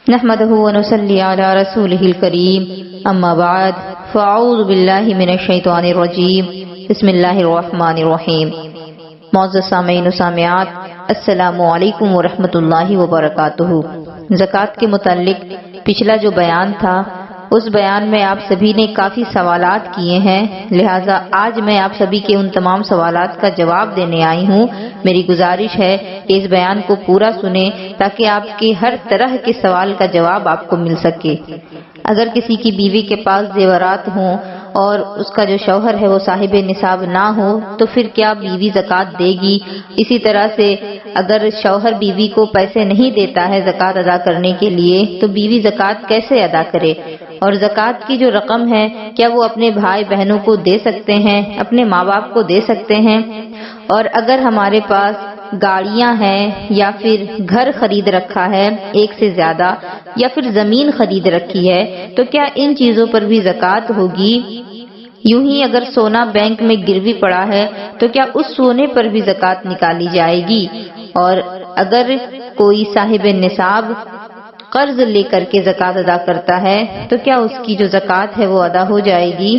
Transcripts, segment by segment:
نحمده ونصلي على رسوله الكريم اما بعد فاعوذ باللہ من الشیطان الرجیم بسم اللہ الرحمن الرحیم۔ معزز سامعین و سامعات، السلام علیکم ورحمۃ اللہ وبرکاتہ۔ زکوٰۃ کے متعلق پچھلا جو بیان تھا اس بیان میں آپ سبھی نے کافی سوالات کیے ہیں، لہٰذا آج میں آپ سبھی کے ان تمام سوالات کا جواب دینے آئی ہوں۔ میری گزارش ہے کہ اس بیان کو پورا سنیں تاکہ آپ کے ہر طرح کے سوال کا جواب آپ کو مل سکے۔ اگر کسی کی بیوی کے پاس زیورات ہوں اور اس کا جو شوہر ہے وہ صاحب نصاب نہ ہو تو پھر کیا بیوی زکوٰۃ دے گی؟ اسی طرح سے اگر شوہر بیوی کو پیسے نہیں دیتا ہے زکوٰۃ ادا کرنے کے لیے تو بیوی زکوٰۃ کیسے ادا کرے؟ اور زکوٰۃ کی جو رقم ہے کیا وہ اپنے بھائی بہنوں کو دے سکتے ہیں، اپنے ماں باپ کو دے سکتے ہیں؟ اور اگر ہمارے پاس گاڑیاں ہیں یا پھر گھر خرید رکھا ہے ایک سے زیادہ یا پھر زمین خرید رکھی ہے تو کیا ان چیزوں پر بھی زکوٰۃ ہوگی؟ یوں ہی اگر سونا بینک میں گروی پڑا ہے تو کیا اس سونے پر بھی زکوٰۃ نکالی جائے گی؟ اور اگر کوئی صاحب نصاب قرض لے کر کے زکوٰۃ ادا کرتا ہے تو کیا اس کی جو زکوٰۃ ہے وہ ادا ہو جائے گی؟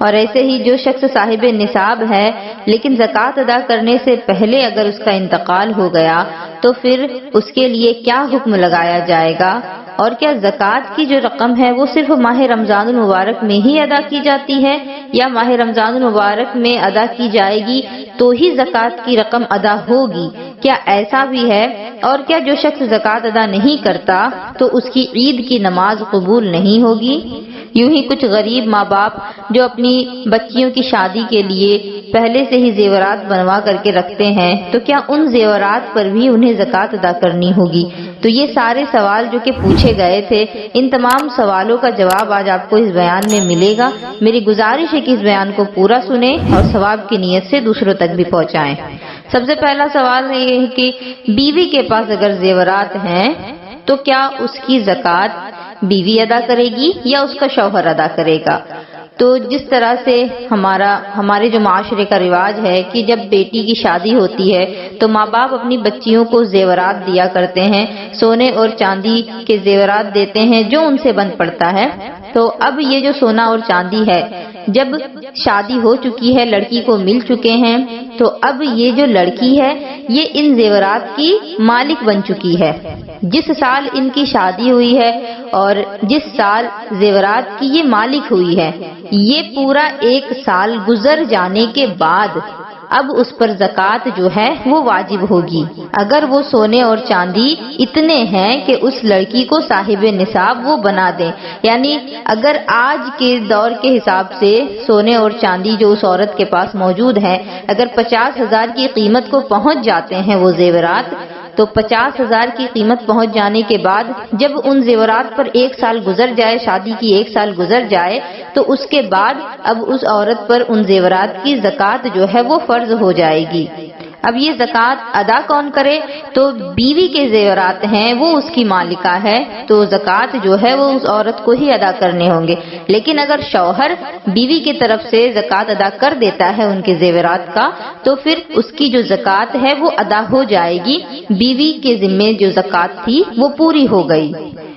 اور ایسے ہی جو شخص صاحب نصاب ہے لیکن زکوٰۃ ادا کرنے سے پہلے اگر اس کا انتقال ہو گیا تو پھر اس کے لیے کیا حکم لگایا جائے گا؟ اور کیا زکوٰۃ کی جو رقم ہے وہ صرف ماہ رمضان المبارک میں ہی ادا کی جاتی ہے یا ماہ رمضان المبارک میں ادا کی جائے گی تو ہی زکوٰۃ کی رقم ادا ہوگی؟ کیا ایسا بھی ہے؟ اور کیا جو شخص زکوٰۃ ادا نہیں کرتا تو اس کی عید کی نماز قبول نہیں ہوگی؟ یوں ہی کچھ غریب ماں باپ جو اپنی بچیوں کی شادی کے لیے پہلے سے ہی زیورات بنوا کر کے رکھتے ہیں تو کیا ان زیورات پر بھی انہیں زکوٰۃ ادا کرنی ہوگی؟ تو یہ سارے سوال جو کہ پوچھے گئے تھے ان تمام سوالوں کا جواب آج آپ کو اس بیان میں ملے گا۔ میری گزارش ہے کہ اس بیان کو پورا سنیں اور ثواب کی نیت سے دوسروں تک بھی پہنچائیں۔ سب سے پہلا سوال یہ ہے کہ بیوی کے پاس اگر زیورات ہیں تو کیا اس کی زکوٰۃ بیوی ادا کرے گی یا اس کا شوہر ادا کرے گا؟ تو جس طرح سے ہمارے جو معاشرے کا رواج ہے کہ جب بیٹی کی شادی ہوتی ہے تو ماں باپ اپنی بچیوں کو زیورات دیا کرتے ہیں، سونے اور چاندی کے زیورات دیتے ہیں جو ان سے بن پڑتا ہے۔ تو اب یہ جو سونا اور چاندی ہے جب شادی ہو چکی ہے، لڑکی کو مل چکے ہیں تو اب یہ جو لڑکی ہے یہ ان زیورات کی مالک بن چکی ہے۔ جس سال ان کی شادی ہوئی ہے اور جس سال زیورات کی یہ مالک ہوئی ہے یہ پورا ایک سال گزر جانے کے بعد اب اس پر زکوٰۃ جو ہے وہ واجب ہوگی۔ اگر وہ سونے اور چاندی اتنے ہیں کہ اس لڑکی کو صاحب نصاب وہ بنا دیں، یعنی اگر آج کے دور کے حساب سے سونے اور چاندی جو اس عورت کے پاس موجود ہے اگر 50,000 کی قیمت کو پہنچ جاتے ہیں وہ زیورات، تو 50,000 کی قیمت پہنچ جانے کے بعد جب ان زیورات پر ایک سال گزر جائے، شادی کی ایک سال گزر جائے تو اس کے بعد اب اس عورت پر ان زیورات کی زکوٰۃ جو ہے وہ فرض ہو جائے گی۔ اب یہ زکوٰۃ ادا کون کرے؟ تو بیوی کے زیورات ہیں وہ اس کی مالکہ ہے تو زکوٰۃ جو ہے وہ اس عورت کو ہی ادا کرنے ہوں گے۔ لیکن اگر شوہر بیوی کی طرف سے زکوٰۃ ادا کر دیتا ہے ان کے زیورات کا تو پھر اس کی جو زکوٰۃ ہے وہ ادا ہو جائے گی، بیوی کے ذمے جو زکوٰۃ تھی وہ پوری ہو گئی۔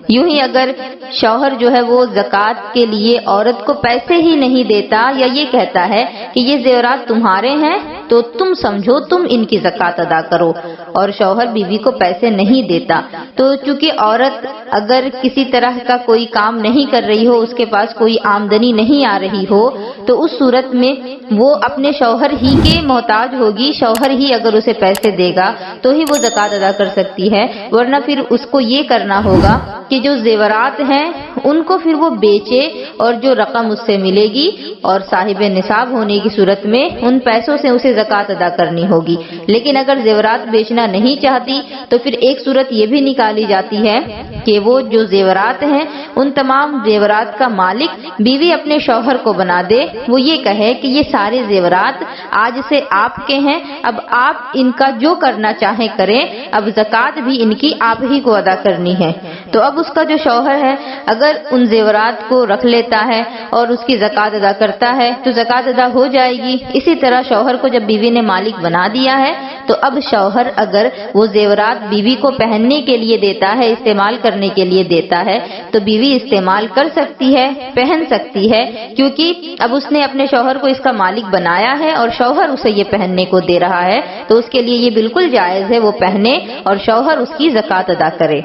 یوں ہی اگر شوہر جو ہے وہ زکوٰۃ کے لیے عورت کو پیسے ہی نہیں دیتا یا یہ کہتا ہے کہ یہ زیورات تمہارے ہیں تو تم سمجھو تم ان کی زکوٰۃ ادا کرو، اور شوہر بیوی کو پیسے نہیں دیتا تو چونکہ عورت اگر کسی طرح کا کوئی کام نہیں کر رہی ہو، اس کے پاس کوئی آمدنی نہیں آ رہی ہو تو اس صورت میں وہ اپنے شوہر ہی کے محتاج ہوگی، شوہر ہی اگر اسے پیسے دے گا تو ہی وہ زکوٰۃ ادا کر سکتی ہے، ورنہ پھر اس کو یہ کرنا ہوگا کہ جو زیورات ہیں ان کو پھر وہ بیچے اور جو رقم اس سے ملے گی اور صاحب نصاب ہونے کی صورت میں ان پیسوں سے اسے زکوٰۃ ادا کرنی ہوگی۔ لیکن اگر زیورات بیچنا نہیں چاہتی تو پھر ایک صورت یہ بھی نکالی جاتی ہے کہ وہ جو زیورات ہیں ان تمام زیورات کا مالک بیوی اپنے شوہر کو بنا دے، وہ یہ کہے کہ یہ سارے زیورات آج سے آپ کے ہیں، اب آپ ان کا جو کرنا چاہیں کریں، اب زکوٰۃ بھی ان کی آپ ہی کو ادا کرنی ہے۔ تو اب اس کا جو شوہر ہے اگر ان زیورات کو رکھ لیتا ہے اور اس کی زکوٰۃ ادا کرتا ہے تو زکوٰۃ ادا ہو جائے گی۔ اسی طرح شوہر کو جب بیوی نے مالک بنا دیا ہے تو اب شوہر اگر وہ زیورات بیوی کو پہننے کے لیے دیتا ہے، استعمال کرنے کے لیے دیتا ہے، تو بیوی استعمال کر سکتی ہے، پہن سکتی ہے، کیونکہ اب اس نے اپنے شوہر کو اس کا مالک بنایا ہے اور شوہر اسے یہ پہننے کو دے رہا ہے، تو اس کے لیے یہ بالکل جائز ہے وہ پہنے اور شوہر اس کی زکوٰۃ ادا کرے۔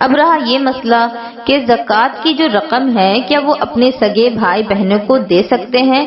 اب رہا یہ مسئلہ کہ زکوٰۃ کی جو رقم ہے کیا وہ اپنے سگے بھائی بہنوں کو دے سکتے ہیں؟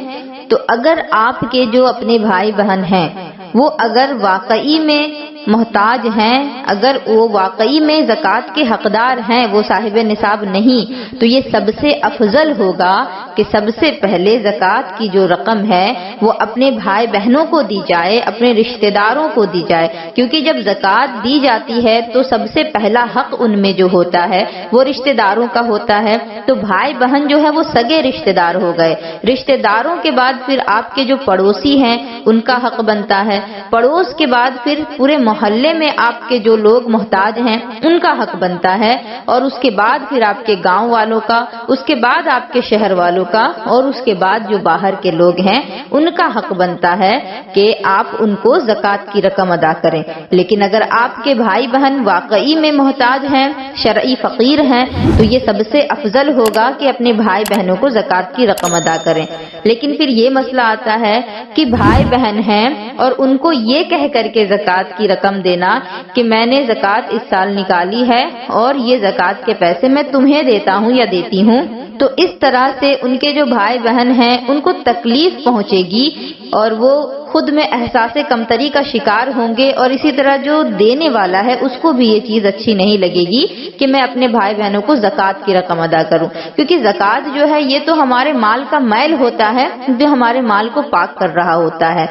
تو اگر آپ کے جو اپنے بھائی بہن ہیں وہ اگر واقعی میں محتاج ہیں، اگر وہ واقعی میں زکوٰۃ کے حقدار ہیں، وہ صاحب نصاب نہیں، تو یہ سب سے افضل ہوگا کہ سب سے پہلے زکوٰۃ کی جو رقم ہے وہ اپنے بھائی بہنوں کو دی جائے، اپنے رشتہ داروں کو دی جائے، کیونکہ جب زکوٰۃ دی جاتی ہے تو سب سے پہلا حق ان میں جو ہوتا ہے وہ رشتہ داروں کا ہوتا ہے۔ تو بھائی بہن جو ہے وہ سگے رشتہ دار ہو گئے، رشتہ داروں کے بعد پھر آپ کے جو پڑوسی ہیں ان کا حق بنتا ہے، پڑوس کے بعد پھر پورے محلے میں آپ کے جو لوگ محتاج ہیں ان کا حق بنتا ہے، اور اس کے بعد پھر آپ کے گاؤں والوں کا، اس کے بعد آپ کے شہر والوں کا، اور اس کے بعد جو باہر کے لوگ ہیں ان کا حق بنتا ہے کہ آپ ان کو زکوٰۃ کی رقم ادا کریں۔ لیکن اگر آپ کے بھائی بہن واقعی میں محتاج ہیں، شرعی فقیر ہیں، تو یہ سب سے افضل ہوگا کہ اپنے بھائی بہنوں کو زکوٰۃ کی رقم ادا کریں۔ لیکن پھر یہ مسئلہ آتا ہے کہ بھائی بہن ہیں اور ان کو یہ کہہ کر کے زکوٰۃ کی رقم دینا کہ میں نے زکوٰۃ اس سال نکالی ہے اور یہ زکوٰۃ کے پیسے میں تمہیں دیتا ہوں یا دیتی ہوں، تو اس طرح سے ان کے جو بھائی بہن ہیں ان کو تکلیف پہنچے گی اور وہ خود میں احساس کمتری کا شکار ہوں گے، اور اسی طرح جو دینے والا ہے اس کو بھی یہ چیز اچھی نہیں لگے گی کہ میں اپنے بھائی بہنوں کو زکوٰۃ کی رقم ادا کروں، کیونکہ زکوٰۃ جو ہے یہ تو ہمارے مال کا میل ہوتا ہے جو ہمارے مال کو پاک کر رہا ہوتا ہے۔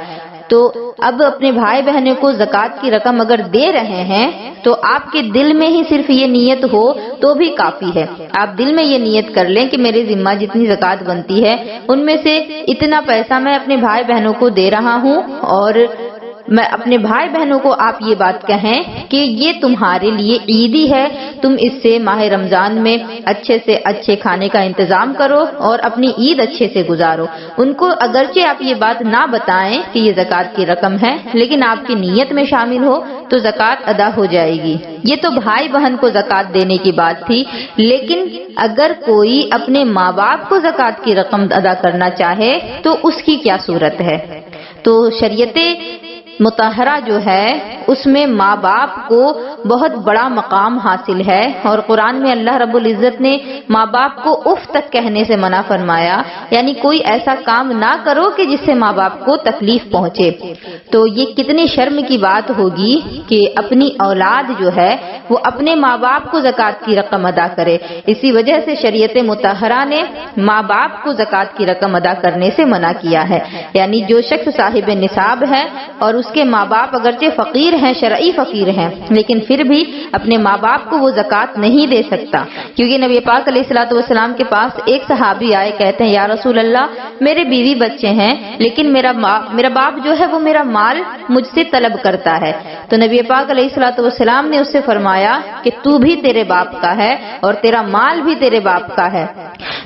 تو اب اپنے بھائی بہنوں کو زکوٰۃ کی رقم اگر دے رہے ہیں تو آپ کے دل میں ہی صرف یہ نیت ہو تو بھی کافی ہے۔ آپ دل میں یہ نیت کر لیں کہ میرے ذمہ جتنی زکوٰۃ بنتی ہے ان میں سے اتنا پیسہ میں اپنے بھائی بہنوں کو دے رہا ہوں، اور میں اپنے بھائی بہنوں کو آپ یہ بات کہیں کہ یہ تمہارے لیے عیدی ہے، تم اس سے ماہ رمضان میں اچھے سے اچھے کھانے کا انتظام کرو اور اپنی عید اچھے سے گزارو۔ ان کو اگرچہ آپ یہ بات نہ بتائیں کہ یہ زکوٰۃ کی رقم ہے، لیکن آپ کی نیت میں شامل ہو تو زکوٰۃ ادا ہو جائے گی۔ یہ تو بھائی بہن کو زکوٰۃ دینے کی بات تھی، لیکن اگر کوئی اپنے ماں باپ کو زکوٰۃ کی رقم ادا کرنا چاہے تو اس کی کیا صورت ہے؟ تو شریعت مطہرہ جو ہے اس میں ماں باپ کو بہت بڑا مقام حاصل ہے، اور قرآن میں اللہ رب العزت نے ماں باپ کو اف تک کہنے سے منع فرمایا، یعنی کوئی ایسا کام نہ کرو کہ جس سے ماں باپ کو تکلیف پہنچے۔ تو یہ کتنی شرم کی بات ہوگی کہ اپنی اولاد جو ہے وہ اپنے ماں باپ کو زکوٰۃ کی رقم ادا کرے۔ اسی وجہ سے شریعت مطہرہ نے ماں باپ کو زکوٰۃ کی رقم ادا کرنے سے منع کیا ہے، یعنی جو شخص صاحب نصاب ہے اور اس کے ماں باپ اگرچہ فقیر ہیں، شرعی فقیر ہیں، لیکن پھر بھی اپنے ماں باپ کو وہ زکوٰۃ نہیں دے سکتا، کیونکہ نبی پاک علیہ الصلوۃ والسلام کے پاس ایک صحابی آئے، کہتے ہیں یا رسول اللہ میرے بیوی بچے ہیں لیکن میرا باپ جو ہے وہ میرا مال مجھ سے طلب کرتا ہے۔ تو نبی پاک علیہ الصلوۃ والسلام نے اس سے فرمایا کہ تو بھی تیرے باپ کا ہے اور تیرا مال بھی تیرے باپ کا ہے۔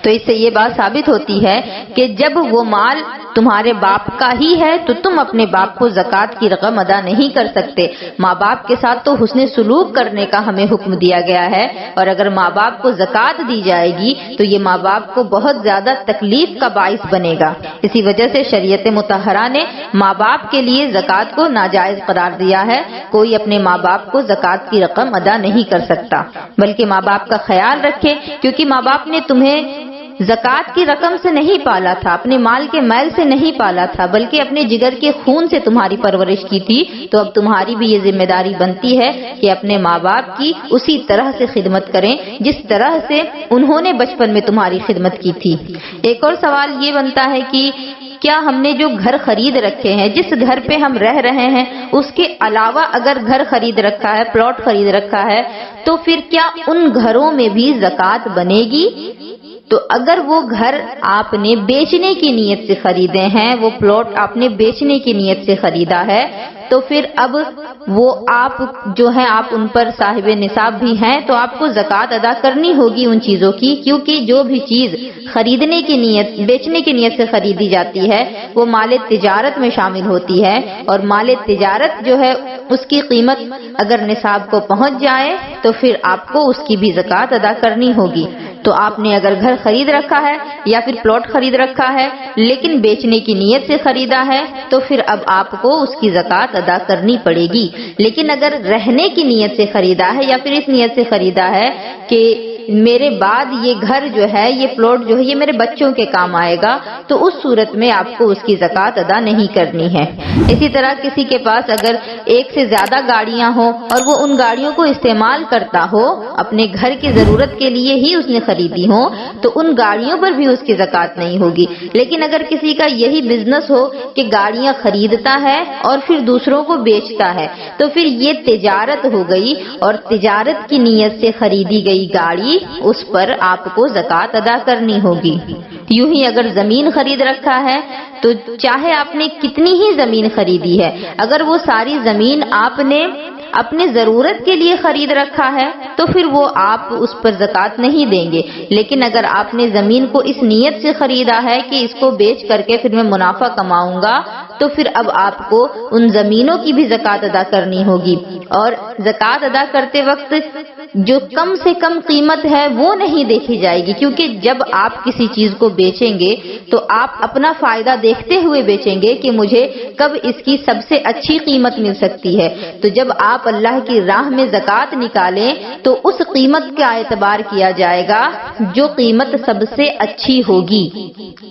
تو اس سے یہ بات ثابت ہوتی ہے کہ جب وہ مال تمہارے باپ کا ہی ہے تو تم اپنے باپ کو زکوٰۃ کی رقم ادا نہیں کر سکتے۔ ماں باپ کے ساتھ تو حسن سلوک کرنے کا ہمیں حکم دیا گیا ہے، اور اگر ماں باپ کو زکوٰۃ دی جائے گی تو یہ ماں باپ کو بہت زیادہ تکلیف کا باعث بنے گا۔ اسی وجہ سے شریعت مطہرہ نے ماں باپ کے لیے زکوٰۃ کو ناجائز قرار دیا ہے۔ کوئی اپنے ماں باپ کو زکوٰۃ کی رقم ادا نہیں کر سکتا، بلکہ ماں باپ کا خیال رکھے، کیونکہ ماں باپ نے تمہیں زکوٰۃ کی رقم سے نہیں پالا تھا، اپنے مال کے میل سے نہیں پالا تھا، بلکہ اپنے جگر کے خون سے تمہاری پرورش کی تھی۔ تو اب تمہاری بھی یہ ذمہ داری بنتی ہے کہ اپنے ماں باپ کی اسی طرح سے خدمت کریں جس طرح سے انہوں نے بچپن میں تمہاری خدمت کی تھی۔ ایک اور سوال یہ بنتا ہے کہ کیا ہم نے جو گھر خرید رکھے ہیں، جس گھر پہ ہم رہ رہے ہیں، اس کے علاوہ اگر گھر خرید رکھا ہے، پلاٹ خرید رکھا ہے، تو پھر کیا ان گھروں میں بھی زکوٰۃ بنے گی؟ تو اگر وہ گھر آپ نے بیچنے کی نیت سے خریدے ہیں، وہ پلاٹ آپ نے بیچنے کی نیت سے خریدا ہے، تو پھر اب وہ آپ جو ہے آپ ان پر صاحب نصاب بھی ہیں، تو آپ کو زکوٰۃ ادا کرنی ہوگی ان چیزوں کی، کیونکہ جو بھی چیز خریدنے کی نیت، بیچنے کی نیت سے خریدی جاتی ہے وہ مال تجارت میں شامل ہوتی ہے، اور مال تجارت جو ہے اس کی قیمت اگر نصاب کو پہنچ جائے تو پھر آپ کو اس کی بھی زکوٰۃ ادا کرنی ہوگی۔ تو آپ نے اگر گھر خرید رکھا ہے یا پھر پلاٹ خرید رکھا ہے لیکن بیچنے کی نیت سے خریدا ہے تو پھر اب آپ کو اس کی زکوٰۃ ادا کرنی پڑے گی۔ لیکن اگر رہنے کی نیت سے خریدا ہے یا پھر اس نیت سے خریدا ہے کہ میرے بعد یہ گھر جو ہے، یہ پلاٹ جو ہے یہ میرے بچوں کے کام آئے گا، تو اس صورت میں آپ کو اس کی زکوٰۃ ادا نہیں کرنی ہے۔ اسی طرح کسی کے پاس اگر ایک سے زیادہ گاڑیاں ہوں اور وہ ان گاڑیوں کو استعمال کرتا ہو، اپنے گھر کی ضرورت کے لیے ہی اس نے خریدی ہوں، تو ان گاڑیوں پر بھی اس کی زکوٰۃ نہیں ہوگی۔ لیکن اگر کسی کا یہی بزنس ہو کہ گاڑیاں خریدتا ہے اور پھر دوسروں کو بیچتا ہے، تو پھر یہ تجارت ہو گئی، اور تجارت کی نیت سے خریدی گئی گاڑی اس پر آپ کو زکوٰۃ ادا کرنی ہوگی۔ یوں ہی اگر زمین خرید رکھا ہے تو چاہے آپ نے کتنی ہی زمین خریدی ہے، اگر وہ ساری زمین آپ نے اپنی ضرورت کے لیے خرید رکھا ہے تو پھر وہ آپ اس پر زکوٰۃ نہیں دیں گے۔ لیکن اگر آپ نے زمین کو اس نیت سے خریدا ہے کہ اس کو بیچ کر کے پھر میں منافع کماؤں گا، تو پھر اب آپ کو ان زمینوں کی بھی زکوٰۃ ادا کرنی ہوگی۔ اور زکوٰۃ ادا کرتے وقت جو کم سے کم قیمت ہے وہ نہیں دیکھی جائے گی، کیونکہ جب آپ کسی چیز کو بیچیں گے تو آپ اپنا فائدہ دیکھتے ہوئے بیچیں گے کہ مجھے کب اس کی سب سے اچھی قیمت مل سکتی ہے۔ تو جب آپ اللہ کی راہ میں زکوٰۃ نکالیں تو اس قیمت کا اعتبار کیا جائے گا جو قیمت سب سے اچھی ہوگی۔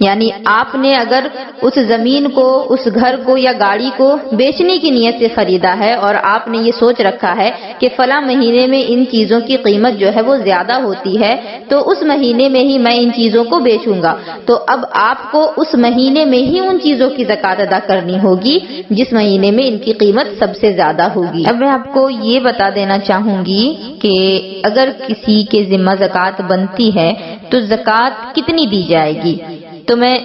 یعنی آپ نے اگر اس زمین کو، اس گھر کو یا گاڑی کو بیچنے کی نیت سے خریدا ہے اور آپ نے یہ سوچ رکھا ہے کہ فلاں مہینے میں ان چیزوں کی قیمت جو ہے وہ زیادہ ہوتی ہے تو اس مہینے میں ہی میں ان چیزوں کو بیچوں گا، تو اب آپ کو اس مہینے میں ہی ان چیزوں کی زکوٰۃ ادا کرنی ہوگی جس مہینے میں ان کی قیمت سب سے زیادہ ہوگی۔ اب میں آپ کو یہ بتا دینا چاہوں گی کہ اگر کسی کے ذمہ زکوٰۃ بنتی ہے تو زکوٰۃ کتنی دی جائے گی، تو میں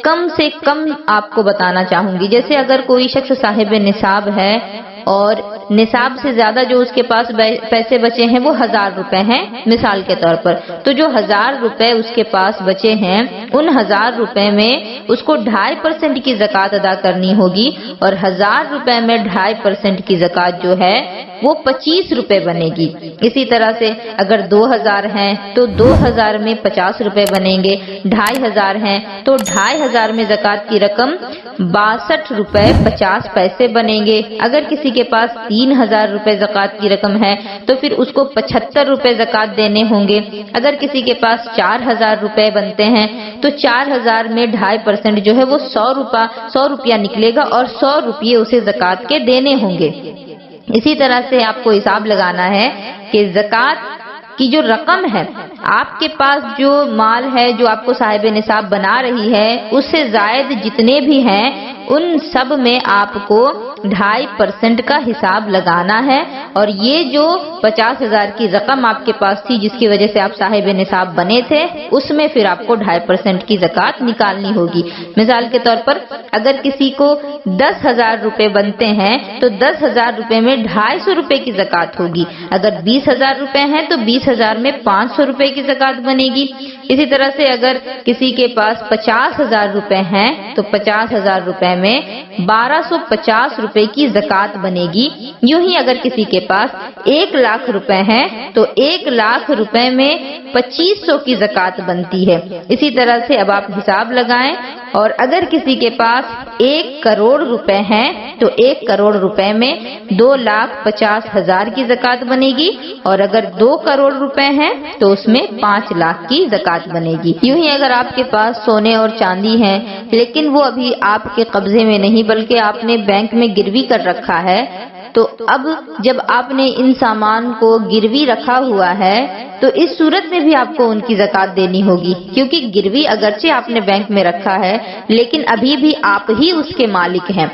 کم سے کم آپ کو بتانا چاہوں گی۔ جیسے اگر کوئی شخص صاحب نصاب ہے اور نصاب سے زیادہ جو اس کے پاس پیسے بچے ہیں وہ 1000 روپے ہیں مثال کے طور پر، تو جو 1000 روپے اس کے پاس بچے ہیں ان 1000 روپے میں اس کو 2.5% کی زکوٰۃ ادا کرنی ہوگی، اور 1000 روپے میں 2.5% کی زکوٰۃ جو ہے وہ 25 روپے بنے گی۔ اسی طرح سے اگر 2000 ہیں تو 2000 میں 50 روپے بنیں گے، 2500 ہیں تو 2500 میں زکوٰۃ کی رقم 62 روپے 50 پیسے بنیں گے۔ اگر کسی کے پاس 3000 روپے زکوٰۃ کی رقم ہے تو پھر اس کو 75 روپے زکوٰۃ دینے ہوں گے۔ اگر کسی کے پاس 4000 روپے بنتے ہیں تو 4000 میں 2.5% جو ہے وہ 100 روپیہ نکلے گا، اور 100 روپیے اسے زکوٰۃ کے دینے ہوں گے۔ اسی طرح سے آپ کو حساب لگانا ہے کہ زکوٰۃ کی جو رقم ہے، آپ کے پاس جو مال ہے جو آپ کو صاحب نصاب بنا رہی ہے اس سے زائد جتنے بھی ہیں ان سب میں آپ کو 2.5% کا حساب لگانا ہے، اور یہ جو 50,000 کی رقم آپ کے پاس تھی جس کی وجہ سے آپ صاحب نصاب بنے تھے اس میں پھر آپ کو 2.5% کی زکوٰۃ نکالنی ہوگی۔ مثال کے طور پر اگر کسی کو 10,000 روپے بنتے ہیں تو 10,000 روپے میں 250 روپے کی زکوٰۃ ہوگی۔ اگر 20,000 روپے ہیں تو 20,000 میں 500 روپے کی زکوٰۃ بنے گی۔ اسی طرح سے اگر کسی کے پاس 50,000 روپے ہیں تو 50,000 روپے میں 1250 روپے کی زکوٰۃ بنے گی۔ یوں ہی اگر کسی کے پاس 1,00,000 روپے ہیں تو 1,00,000 روپے میں 2500 کی زکوٰۃ بنتی ہے۔ اسی طرح سے اب آپ حساب لگائیں، اور اگر کسی کے پاس 1 کروڑ روپے ہیں تو 1 کروڑ روپے میں 2,50,000 کی زکوٰۃ بنے گی، اور اگر 2 کروڑ روپے ہیں تو اس میں 5 لاکھ کی زکوٰۃ بنے گی۔ یوں ہی اگر آپ کے پاس سونے اور چاندی ہیں لیکن وہ ابھی آپ کے قبضے میں نہیں بلکہ آپ نے بینک میں گروی کر رکھا ہے، تو اب جب آپ نے ان سامان کو گروی رکھا ہوا ہے تو اس صورت میں بھی آپ کو ان کی زکوٰۃ دینی ہوگی، کیونکہ گروی اگرچہ آپ نے بینک میں رکھا ہے لیکن ابھی بھی آپ ہی اس کے مالک ہیں۔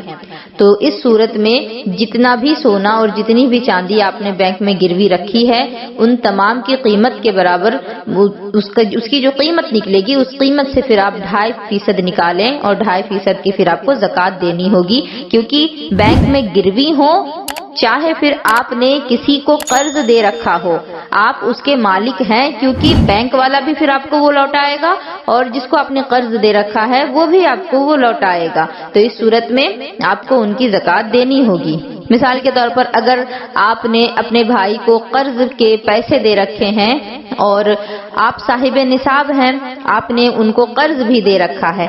تو اس صورت میں جتنا بھی سونا اور جتنی بھی چاندی آپ نے بینک میں گروی رکھی ہے ان تمام کی قیمت کے برابر اس کی جو قیمت نکلے گی اس قیمت سے پھر آپ 2.5% نکالیں اور 2.5% کی پھر آپ کو زکوٰۃ دینی ہوگی، کیونکہ بینک میں گروی ہو چاہے پھر آپ نے کسی کو قرض دے رکھا ہو، آپ اس کے مالک ہیں، کیونکہ بینک والا بھی پھر آپ کو وہ لوٹائے گا اور جس کو آپ نے قرض دے رکھا ہے وہ بھی آپ کو وہ لوٹائے گا۔ تو اس صورت میں آپ کو ان کی زکوٰۃ دینی ہوگی۔ مثال کے طور پر اگر آپ نے اپنے بھائی کو قرض کے پیسے دے رکھے ہیں اور آپ صاحب نصاب ہیں، آپ نے ان کو قرض بھی دے رکھا ہے،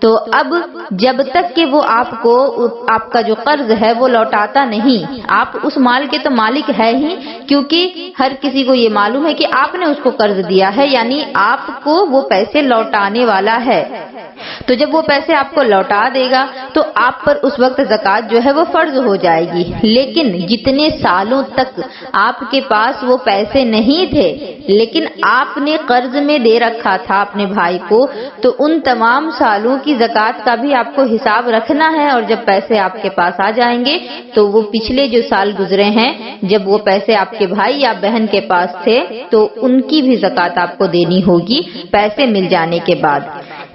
تو اب جب تک کہ وہ آپ کو آپ کا جو قرض ہے وہ لوٹاتا نہیں، آپ اس مال کے تو مالک ہے ہی، کیونکہ ہر کسی کو یہ معلوم ہے کہ آپ نے اس کو قرض دیا ہے، یعنی آپ کو وہ پیسے لوٹانے والا ہے۔ تو جب وہ پیسے آپ کو لوٹا دے گا تو آپ پر اس وقت زکوٰۃ جو ہے وہ فرض ہو جائے گی، لیکن جتنے سالوں تک آپ کے پاس وہ پیسے نہیں تھے لیکن آپ نے قرض میں دے رکھا تھا اپنے بھائی کو، تو ان تمام سالوں کی زکوٰۃ کا بھی آپ کو حساب رکھنا ہے، اور جب پیسے آپ کے پاس آ جائیں گے تو وہ پچھلے جو سال گزرے ہیں جب وہ پیسے آپ کے بھائی یا بہن کے پاس تھے تو ان کی بھی زکوٰۃ آپ کو دینی ہوگی پیسے مل جانے کے بعد۔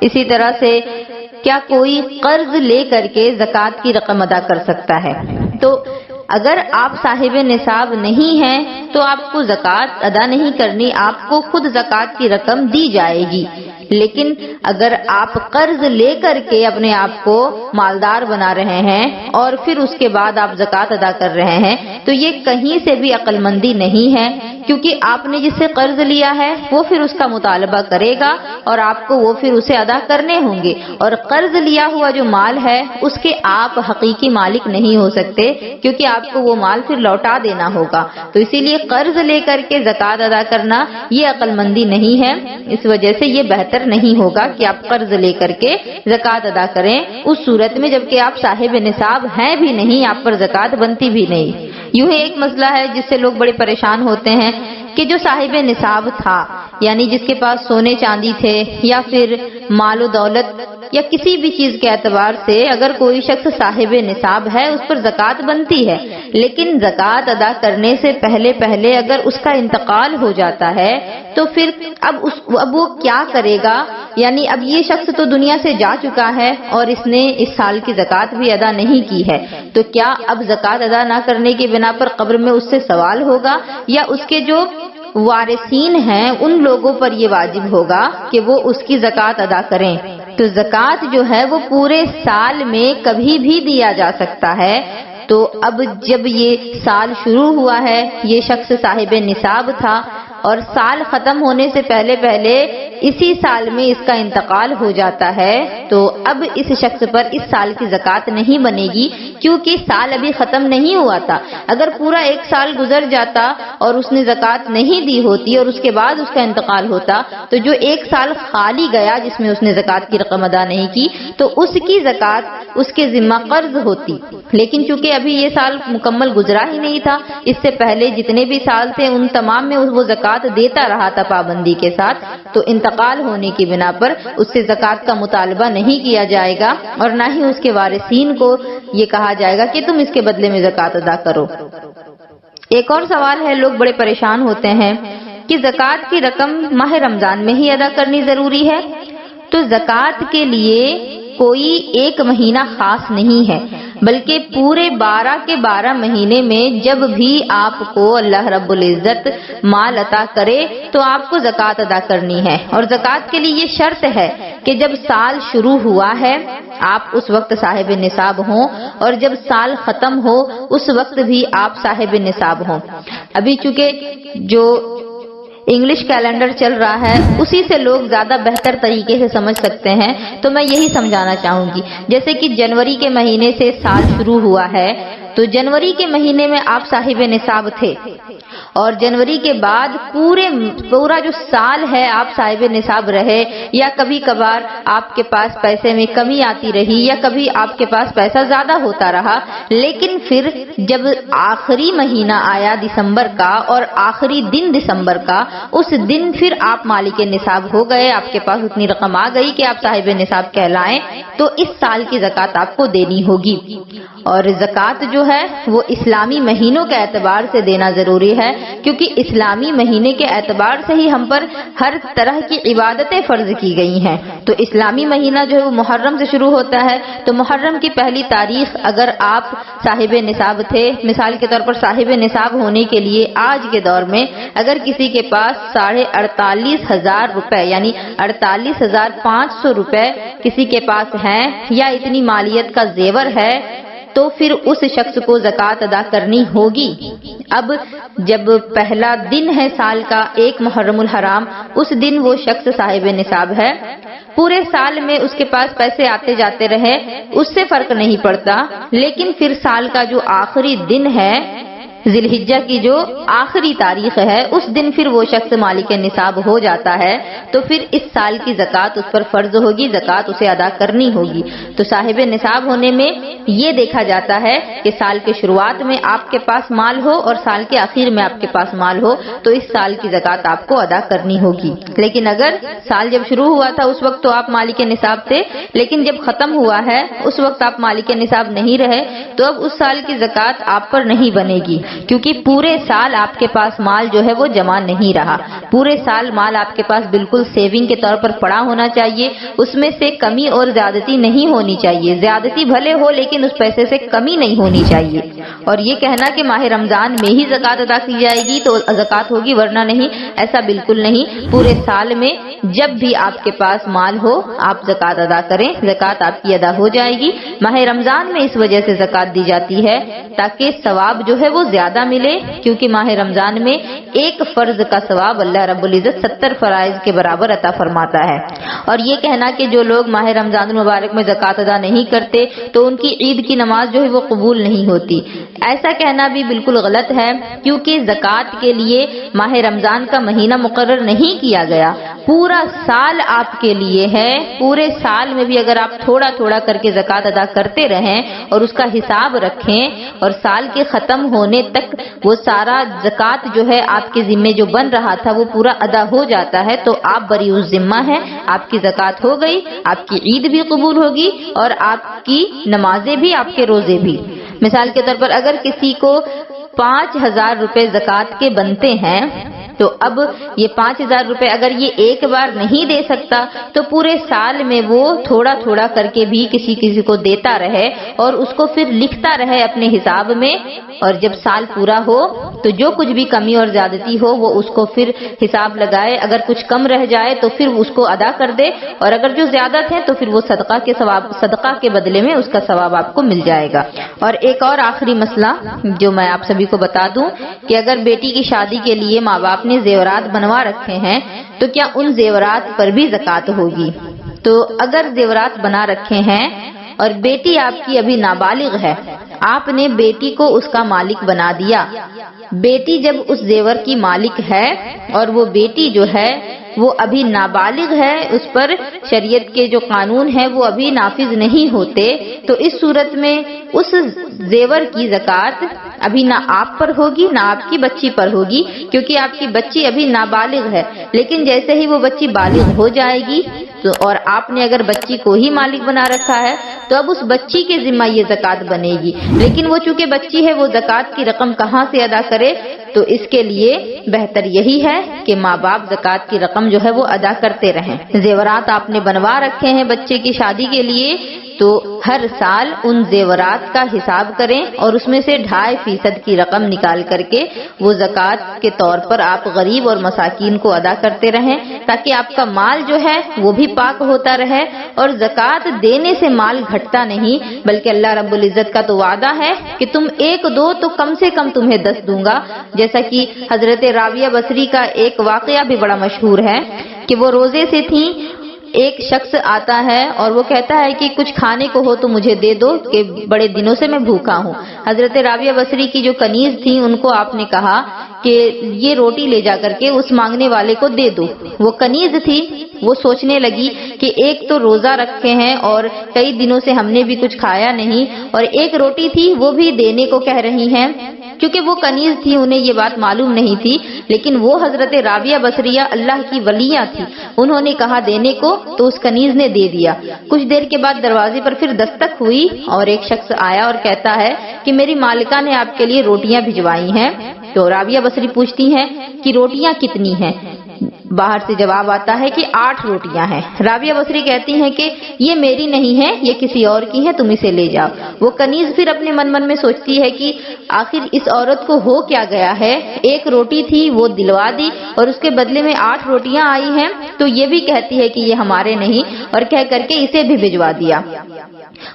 اسی طرح سے کیا کوئی قرض لے کر کے زکوٰۃ کی رقم ادا کر سکتا ہے؟ تو اگر آپ صاحب نصاب نہیں ہیں تو آپ کو زکوٰۃ ادا نہیں کرنی، آپ کو خود زکوٰۃ کی رقم دی جائے گی، لیکن اگر آپ قرض لے کر کے اپنے آپ کو مالدار بنا رہے ہیں اور پھر اس کے بعد آپ زکوٰۃ ادا کر رہے ہیں تو یہ کہیں سے بھی عقل مندی نہیں ہے، کیونکہ آپ نے جس سے قرض لیا ہے وہ پھر اس کا مطالبہ کرے گا اور آپ کو وہ پھر اسے ادا کرنے ہوں گے، اور قرض لیا ہوا جو مال ہے اس کے آپ حقیقی مالک نہیں ہو سکتے، کیونکہ آپ کو وہ مال پھر لوٹا دینا ہوگا۔ تو اسی لیے قرض لے کر کے زکوٰۃ ادا کرنا یہ عقل مندی نہیں ہے، اس وجہ سے یہ بہتر نہیں ہوگا کہ آپ قرض لے کر کے زکوٰۃ ادا کریں، اس صورت میں جبکہ آپ صاحب نصاب ہیں بھی نہیں، آپ پر زکوٰۃ بنتی بھی نہیں۔ یوں ہی ایک مسئلہ ہے جس سے لوگ بڑے پریشان ہوتے ہیں کہ جو صاحب نصاب تھا، یعنی جس کے پاس سونے چاندی تھے یا پھر مال و دولت یا کسی بھی چیز کے اعتبار سے اگر کوئی شخص صاحب نصاب ہے اس پر زکوٰۃ بنتی ہے، لیکن زکوٰۃ ادا کرنے سے پہلے اگر اس کا انتقال ہو جاتا ہے تو پھر اب وہ کیا کرے گا؟ یعنی اب یہ شخص تو دنیا سے جا چکا ہے اور اس نے اس سال کی زکوٰۃ بھی ادا نہیں کی ہے، تو کیا اب زکوٰۃ ادا نہ کرنے کی بنا پر قبر میں اس سے سوال ہوگا، یا اس کے جو وارثین ہیں ان لوگوں پر یہ واجب ہوگا کہ وہ اس کی زکوٰۃ ادا کریں؟ تو زکوٰۃ جو ہے وہ پورے سال میں کبھی بھی دیا جا سکتا ہے۔ تو اب جب یہ سال شروع ہوا ہے، یہ شخص صاحب نصاب تھا اور سال ختم ہونے سے پہلے اسی سال میں اس کا انتقال ہو جاتا ہے، تو اب اس شخص پر اس سال کی زکوٰۃ نہیں بنے گی، کیونکہ سال ابھی ختم نہیں ہوا تھا۔ اگر پورا ایک سال گزر جاتا اور اس نے زکوٰۃ نہیں دی ہوتی اور اس کے بعد اس کا انتقال ہوتا تو جو ایک سال خالی گیا جس میں اس نے زکوٰۃ کی رقم ادا نہیں کی تو اس کی زکوٰۃ اس کے ذمہ قرض ہوتی، لیکن چونکہ ابھی یہ سال مکمل گزرا ہی نہیں تھا، اس سے پہلے جتنے بھی سال تھے ان تمام میں وہ زکوٰۃ دیتا رہا تھا پابندی کے ساتھ، تو انتقال ہونے کی بنا پر اس سے زکوٰۃ کا مطالبہ نہیں کیا جائے گا اور نہ ہی اس کے وارثین کو یہ کہا جائے گا کہ تم اس کے بدلے میں زکوٰۃ ادا کرو۔ ایک اور سوال ہے، لوگ بڑے پریشان ہوتے ہیں کہ زکوٰۃ کی رقم ماہ رمضان میں ہی ادا کرنی ضروری ہے؟ تو زکوٰۃ کے لیے کوئی ایک مہینہ خاص نہیں ہے، بلکہ پورے 12 کے 12 مہینے میں جب بھی آپ کو اللہ رب العزت مال عطا کرے تو آپ کو زکوٰۃ ادا کرنی ہے، اور زکوٰۃ کے لیے یہ شرط ہے کہ جب سال شروع ہوا ہے آپ اس وقت صاحب نصاب ہوں، اور جب سال ختم ہو اس وقت بھی آپ صاحب نصاب ہوں۔ ابھی چونکہ جو انگلش کیلنڈر چل رہا ہے اسی سے لوگ زیادہ بہتر طریقے سے سمجھ سکتے ہیں، تو میں یہی سمجھانا چاہوں گی، جیسے کہ جنوری کے مہینے سے سال شروع ہوا ہے تو جنوری کے مہینے میں آپ صاحب نصاب تھے اور جنوری کے بعد پورا جو سال ہے آپ صاحب نصاب رہے، یا کبھی کبھار آپ کے پاس پیسے میں کمی آتی رہی یا کبھی آپ کے پاس پیسہ زیادہ ہوتا رہا، لیکن پھر جب آخری مہینہ آیا دسمبر کا اور آخری دن دسمبر کا، اس دن پھر آپ مالک نصاب ہو گئے، آپ کے پاس اتنی رقم آ گئی کہ آپ صاحب نصاب کہلائیں، تو اس سال کی زکوٰۃ آپ کو دینی ہوگی۔ اور زکوٰۃ جو ہے وہ اسلامی مہینوں کے اعتبار سے دینا ضروری ہے، کیونکہ اسلامی مہینے کے اعتبار سے ہی ہم پر ہر طرح کی عبادتیں فرض کی گئی ہیں۔ تو اسلامی مہینہ جو ہے وہ محرم سے شروع ہوتا ہے، تو محرم کی پہلی تاریخ اگر آپ صاحب نصاب تھے، مثال کے طور پر صاحب نصاب ہونے کے لیے آج کے دور میں اگر کسی کے پاس 48,500 روپے یعنی 48,500 روپے کسی کے پاس ہیں یا اتنی مالیت کا زیور ہے، تو پھر اس شخص کو زکوٰۃ ادا کرنی ہوگی۔ اب جب پہلا دن ہے سال کا 1 محرم الحرام، اس دن وہ شخص صاحب نصاب ہے، پورے سال میں اس کے پاس پیسے آتے جاتے رہے، اس سے فرق نہیں پڑتا، لیکن پھر سال کا جو آخری دن ہے، ذی الحجہ کی جو آخری تاریخ ہے، اس دن پھر وہ شخص مالک نصاب ہو جاتا ہے، تو پھر اس سال کی زکوٰۃ اس پر فرض ہوگی، زکوٰۃ اسے ادا کرنی ہوگی۔ تو صاحب نصاب ہونے میں یہ دیکھا جاتا ہے کہ سال کے شروعات میں آپ کے پاس مال ہو اور سال کے آخر میں آپ کے پاس مال ہو، تو اس سال کی زکوٰۃ آپ کو ادا کرنی ہوگی۔ لیکن اگر سال جب شروع ہوا تھا اس وقت تو آپ مالک نصاب تھے، لیکن جب ختم ہوا ہے اس وقت آپ مالک نصاب نہیں رہے، تو اب اس سال کی زکوٰۃ آپ پر نہیں بنے گی، کیونکہ پورے سال آپ کے پاس مال جو ہے وہ جمع نہیں رہا۔ پورے سال مال آپ کے پاس بالکل سیونگ کے طور پر پڑا ہونا چاہیے، اس میں سے کمی اور زیادتی نہیں ہونی چاہیے، زیادتی بھلے ہو لیکن اس پیسے سے کمی نہیں ہونی چاہیے۔ اور یہ کہنا کہ ماہ رمضان میں ہی زکوٰۃ ادا کی جائے گی تو زکوٰۃ ہوگی ورنہ نہیں، ایسا بالکل نہیں۔ پورے سال میں جب بھی آپ کے پاس مال ہو آپ زکوٰۃ ادا کریں، زکوٰۃ آپ کی ادا ہو جائے گی۔ ماہ رمضان میں اس وجہ سے زکوٰۃ دی جاتی ہے تاکہ ثواب جو ہے وہ زیادہ ملے، کیونکہ ماہ رمضان میں ایک فرض کا ثواب اللہ رب العزت 70 فرائض کے برابر عطا فرماتا ہے۔ اور یہ کہنا کہ جو لوگ ماہ رمضان المبارک میں زکوٰۃ ادا نہیں کرتے تو ان کی عید کی نماز جو ہے وہ قبول نہیں ہوتی، ایسا کہنا بھی بالکل غلط ہے، کیونکہ زکوٰۃ کے لیے ماہ رمضان کا مہینہ مقرر نہیں کیا گیا، پورا سال آپ کے لیے ہے۔ پورے سال میں بھی اگر آپ تھوڑا تھوڑا کر کے زکوٰۃ ادا کرتے رہیں اور اس کا حساب رکھیں اور سال کے ختم ہونے تک وہ سارا زکوٰۃ جو ہے آپ کے ذمے جو بن رہا تھا وہ پورا ادا ہو جاتا ہے، تو آپ بری الذمہ ہیں، آپ کی زکوٰۃ ہو گئی، آپ کی عید بھی قبول ہوگی اور آپ کی نمازیں بھی، آپ کے روزے بھی۔ مثال کے طور پر اگر کسی کو 5,000 روپے زکوٰۃ کے بنتے ہیں تو اب یہ 5,000 روپے اگر یہ ایک بار نہیں دے سکتا تو پورے سال میں وہ تھوڑا تھوڑا کر کے بھی کسی کسی کو دیتا رہے اور اس کو پھر لکھتا رہے اپنے حساب میں، اور جب سال پورا ہو تو جو کچھ بھی کمی اور زیادتی ہو وہ اس کو پھر حساب لگائے، اگر کچھ کم رہ جائے تو پھر اس کو ادا کر دے، اور اگر جو زیادہ تھے تو پھر وہ صدقہ کے بدلے میں اس کا ثواب آپ کو مل جائے گا۔ اور ایک اور آخری مسئلہ جو میں آپ سبھی کو بتا دوں کہ اگر بیٹی کی شادی کے لیے ماں باپ نے زیورات بنوا رکھے ہیں تو کیا ان زیورات پر بھی زکوٰۃ ہوگی؟ تو اگر زیورات بنا رکھے ہیں اور بیٹی آپ کی ابھی نابالغ ہے، آپ نے بیٹی کو اس کا مالک بنا دیا، بیٹی جب اس زیور کی مالک ہے اور وہ بیٹی جو ہے وہ ابھی نابالغ ہے، اس پر شریعت کے جو قانون ہیں وہ ابھی نافذ نہیں ہوتے، تو اس صورت میں اس زیور کی زکوٰۃ ابھی نہ آپ پر ہوگی نہ آپ کی بچی پر ہوگی، کیونکہ آپ کی بچی ابھی نابالغ ہے، لیکن جیسے ہی وہ بچی بالغ ہو جائے گی تو اور آپ نے اگر بچی کو ہی مالک بنا رکھا ہے تو اب اس بچی کے ذمہ یہ زکوٰۃ بنے گی، لیکن وہ چونکہ بچی ہے وہ زکوٰۃ کی رقم کہاں سے ادا کرے؟ تو اس کے لیے بہتر یہی ہے کہ ماں باپ زکوٰۃ کی رقم جو ہے وہ ادا کرتے رہیں۔ زیورات آپ نے بنوا رکھے ہیں بچے کی شادی کے لیے تو ہر سال ان زیورات کا حساب کریں اور اس میں سے 2.5% کی رقم نکال کر کے وہ زکوٰۃ کے طور پر آپ غریب اور مساکین کو ادا کرتے رہیں، تاکہ آپ کا مال جو ہے وہ بھی پاک ہوتا رہے، اور زکوٰۃ دینے سے مال گھٹتا نہیں، بلکہ اللہ رب العزت کا تو وعدہ ہے کہ تم 1 دو تو کم سے کم تمہیں 10 دوں گا، جیسا کہ حضرت رابعہ بصری کا ایک واقعہ بھی بڑا مشہور ہے کہ وہ روزے سے تھیں ایک شخص آتا ہے اور وہ کہتا ہے کہ کچھ کھانے کو ہو تو مجھے دے دو کہ بڑے دنوں سے میں بھوکا ہوں۔ حضرت رابعہ بصری کی جو کنیز تھی ان کو آپ نے کہا کہ یہ روٹی لے جا کر کے اس مانگنے والے کو دے دو۔ وہ کنیز تھی، وہ سوچنے لگی کہ ایک تو روزہ رکھے ہیں اور کئی دنوں سے ہم نے بھی کچھ کھایا نہیں، اور ایک روٹی تھی وہ بھی دینے کو کہہ رہی ہیں۔ کیونکہ وہ کنیز تھی انہیں یہ بات معلوم نہیں تھی، لیکن وہ حضرت رابعہ بصریہ اللہ کی ولیہ تھی، انہوں نے کہا دینے کو تو اس کنیز نے دے دیا۔ کچھ دیر کے بعد دروازے پر پھر دستک ہوئی اور ایک شخص آیا اور کہتا ہے کہ میری مالکہ نے آپ کے لیے روٹیاں بھجوائی ہیں۔ تو رابعہ بصری پوچھتی ہیں کہ روٹیاں کتنی ہیں؟ باہر سے جواب آتا ہے کہ 8 روٹیاں ہیں۔ رابعہ بصری کہتی ہیں کہ یہ میری نہیں ہے، یہ کسی اور کی ہے، تم اسے لے جاؤ۔ وہ کنیز پھر اپنے من میں سوچتی ہے کہ آخر اس عورت کو ہو کیا گیا ہے، ایک روٹی تھی وہ دلوا دی اور اس کے بدلے میں 8 روٹیاں آئی ہیں، تو یہ بھی کہتی ہے کہ یہ ہمارے نہیں، اور کہہ کر کے اسے بھی بھجوا دیا۔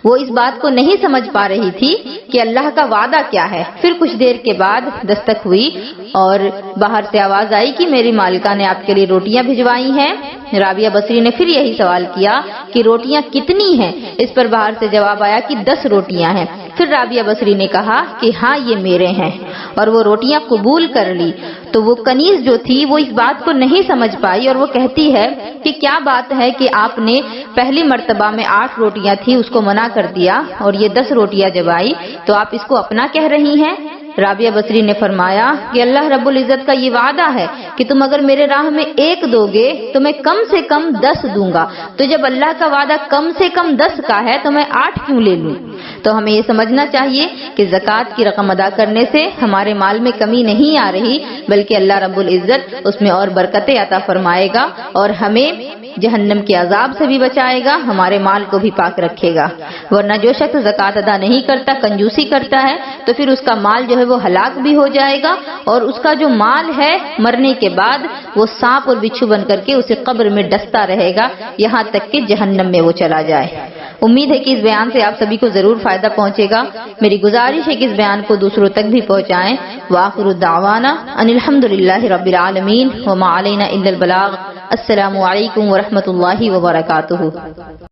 وہ اس بات کو نہیں سمجھ پا رہی تھی کہ اللہ کا وعدہ کیا ہے۔ پھر کچھ دیر کے بعد دستک ہوئی اور باہر سے آواز آئی کہ میری مالکہ نے آپ کے لیے روٹیاں بھجوائی ہیں۔ رابعہ بصری نے پھر یہی سوال کیا کہ روٹیاں کتنی ہیں؟ اس پر باہر سے جواب آیا کہ 10 روٹیاں ہیں۔ پھر رابعہ بصری نے کہا کہ ہاں یہ میرے ہیں، اور وہ روٹیاں قبول کر لی۔ تو وہ کنیز جو تھی وہ اس بات کو نہیں سمجھ پائی اور وہ کہتی ہے کہ کیا بات ہے کہ آپ نے پہلی مرتبہ میں 8 روٹیاں تھی اس کو منع کر دیا، اور یہ 10 روٹیاں جب آئی تو آپ اس کو اپنا کہہ رہی ہیں؟ رابعہ بصری نے فرمایا کہ اللہ رب العزت کا یہ وعدہ ہے کہ تم اگر میرے راہ میں 1 دو گے تو میں کم سے کم 10 دوں گا، تو جب اللہ کا وعدہ کم سے کم 10 کا ہے تو میں 8 کیوں لے لوں؟ تو ہمیں یہ سمجھنا چاہیے کہ زکوٰۃ کی رقم ادا کرنے سے ہمارے مال میں کمی نہیں آ رہی، بلکہ اللہ رب العزت اس میں اور برکتیں عطا فرمائے گا اور ہمیں جہنم کے عذاب سے بھی بچائے گا، ہمارے مال کو بھی پاک رکھے گا۔ ورنہ جو شخص زکوٰۃ ادا نہیں کرتا، کنجوسی کرتا ہے، تو پھر اس کا مال جو ہے وہ ہلاک بھی ہو جائے گا، اور اس کا جو مال ہے مرنے کے بعد وہ سانپ اور بچھو بن کر کے اسے قبر میں ڈستا رہے گا یہاں تک کہ جہنم میں وہ چلا جائے۔ امید ہے کہ اس بیان سے آپ سبھی کو ضرور فائدہ پہنچے گا۔ میری گزارش ہے کہ اس بیان کو دوسروں تک بھی پہنچائیں۔ وآخر دعوانا ان الحمدللہ رب العالمین وما علینا الا البلاغ۔ السلام علیکم ورحمۃ اللہ وبرکاتہ۔